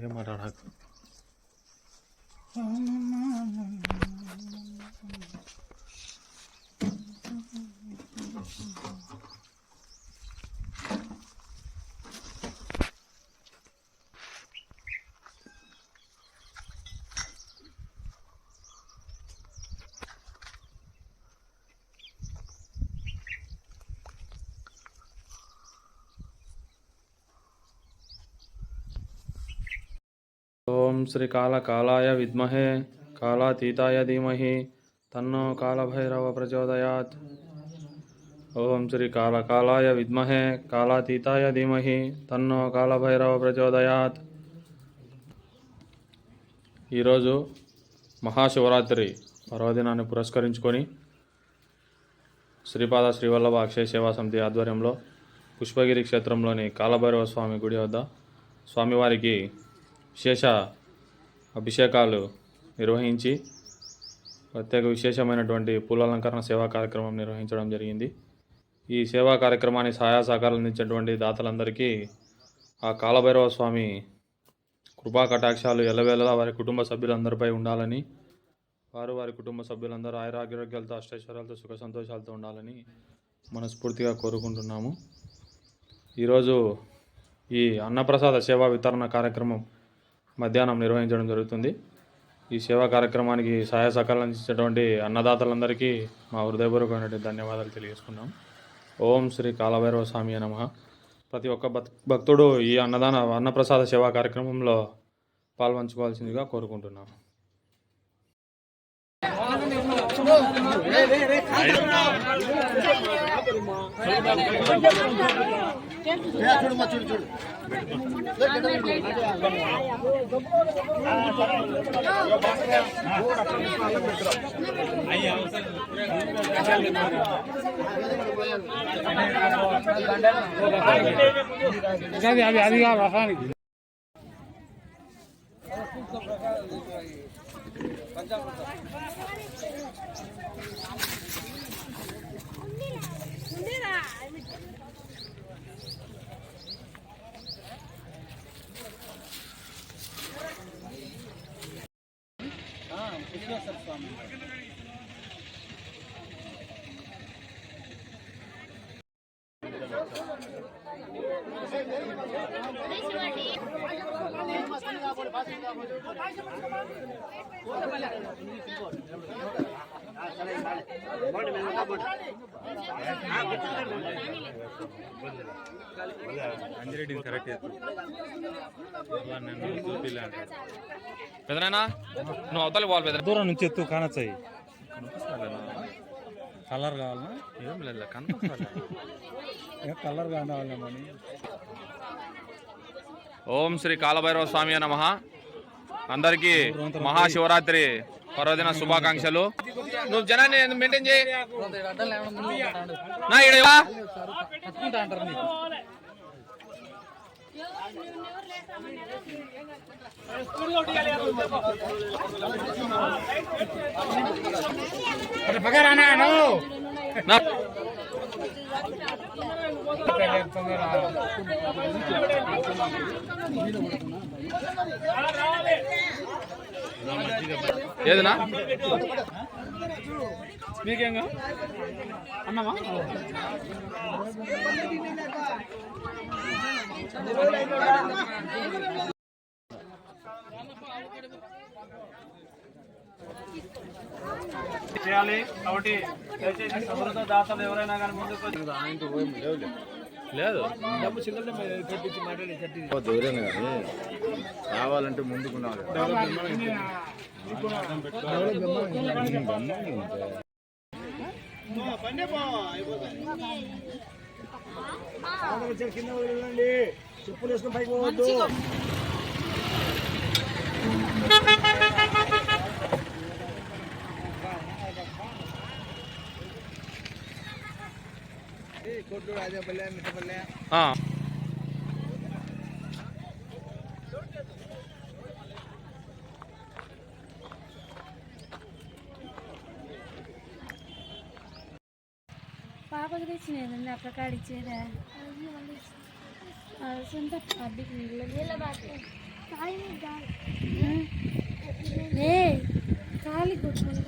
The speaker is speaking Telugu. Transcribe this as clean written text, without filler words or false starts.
ఏం మాట్లాడకు. ఓం శ్రీ కాళాయ విద్మహే కాళాతీతాయ ధీమహి తన్నో కాళభైరవ ప్రచోదయాత్. ఓం శ్రీ కాళాయ విద్మహే కాళాతీతాయ ధీమహి తన్నో కాళభైరవ ప్రచోదయాత్. ఈరోజు మహాశివరాత్రి పర్వదినాన్ని పురస్కరించుకొని శ్రీపాద శ్రీవల్లభ అక్షయ సేవా సమితి ఆధ్వర్యంలో పుష్పగిరి క్షేత్రంలోని కాళభైరవ స్వామి గుడి వద్ద స్వామివారికి విశేష అభిషేకాలు నిర్వహించి ప్రత్యేక విశేషమైనటువంటి పూలాలంకరణ సేవా కార్యక్రమం నిర్వహించడం జరిగింది. ఈ సేవా కార్యక్రమాన్ని సహాయ సహకారాలు అందించినటువంటి దాతలందరికీ ఆ కాళభైరవ స్వామి కృపా కటాక్షాలు ఎల్లవేళలా వారి కుటుంబ సభ్యులందరిపై ఉండాలని, వారి కుటుంబ సభ్యులందరూ ఆయురారోగ్యాలతో అష్టైశ్వర్యాలతో సుఖ సంతోషాలతో ఉండాలని మనస్ఫూర్తిగా కోరుకుంటున్నాము. ఈరోజు ఈ అన్నప్రసాద సేవా వితరణ కార్యక్రమం మధ్యాహ్నం నిర్వహించడం జరుగుతుంది. ఈ సేవా కార్యక్రమానికి సహాయ సహకారాలు అందించినటువంటి అన్నదాతలందరికీ మా హృదయపూర్వకమైనటువంటి ధన్యవాదాలు తెలియజేసుకున్నాం. ఓం శ్రీ కాళభైరవ స్వామి నమః. ప్రతి ఒక్క భక్తుడు ఈ అన్నప్రసాద సేవా కార్యక్రమంలో పాల్పంచుకోవాల్సిందిగా కోరుకుంటున్నాం. అది రసానికి అంజిరెడ్డి కరెక్ట్ పెదనా నువ్వు అవతల పోవాలి పెద్ద దూరం నుంచి ఎత్తు కానొచ్చాయి. కలర్ కావాలన్నా ఏం లేదు కనపడాలి కలర్ కావాలని. ఓం శ్రీ కాళభైరవ స్వామి నమః. అందరికీ మహాశివరాత్రి పర్వదిన శుభాకాంక్షలు. నువ్వు జనాన్ని మెయింటైన్ చేయి. ఏదనా మీకేంగా అన్నమా చేయాలి కాబట్టి దయచేసి సమృద్ధ దాతలు ఎవరైనా కానీ ముందుకు లేదు డబ్బు చిల్లర కట్టించి మాట్లాడి దూరం కానీ రావాలంటే ముందుకున్నారు. కింద వెళ్ళండి, చెప్పులు వేసుకుని పైకి పోవద్దు. పాపకి తెచ్చినది అక్క కాడిచ్చేదా సొంత అద్దెకి నీళ్ళు ఏ ఖాళీ కొట్టుకుని